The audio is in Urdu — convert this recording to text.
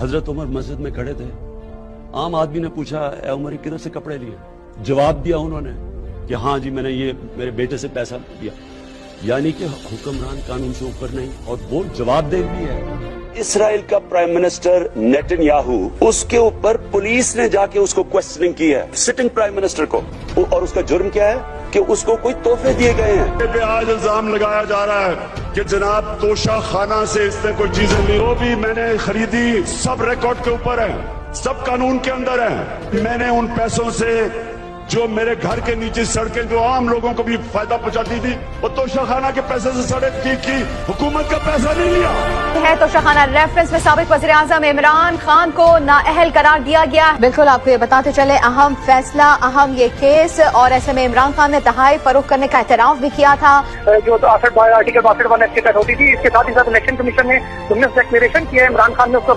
حضرت عمر مسجد میں کھڑے تھے، عام آدمی نے پوچھا اے عمر کدھر سے کپڑے لیے؟ جواب دیا انہوں نے کہ ہاں جی میں نے یہ میرے بیٹے سے پیسہ دیا، یعنی کہ حکمران قانون سے اوپر نہیں، اور وہ جواب دہ بھی ہے۔ اسرائیل کا پرائم منسٹر نیتن یاہو، اس کے اوپر پولیس نے جا کے اس کو کوسچننگ کی ہے، سٹنگ پرائم منسٹر کو، اور اس کا جرم کیا ہے کہ اس کو کوئی تحفے دیے گئے ہیں۔ پہ آج الزام لگایا جا رہا ہے کہ جناب توشہ خانہ سے اس نے کوئی چیزیں لی، وہ بھی میں نے خریدی، سب ریکارڈ کے اوپر ہے، سب قانون کے اندر ہے۔ میں نے ان پیسوں سے جو میرے گھر کے نیچے سڑکیں جو عام لوگوں کو بھی فائدہ پہنچاتی تھی، وہ توشہ خانہ کے پیسے سے سڑک کی حکومت کا پیسہ نہیں لیا ہے۔ توشہ خانہ ریفرنس میں سابق وزیر اعظم عمران خان کو نااہل قرار دیا گیا۔ بالکل آپ کو یہ بتاتے چلے اہم فیصلہ، اہم یہ کیس، اور ایسے میں عمران خان نے تحائف فروخت کرنے کا اعتراف بھی کیا تھا۔ جو آرٹیکل 62 ایکٹ کے تحت ہوتی تھی، اس کے ساتھ ہی ساتھ الیکشن کمیشن نے 19 ڈکلیریشن کیا ہے، عمران خان نے اس کو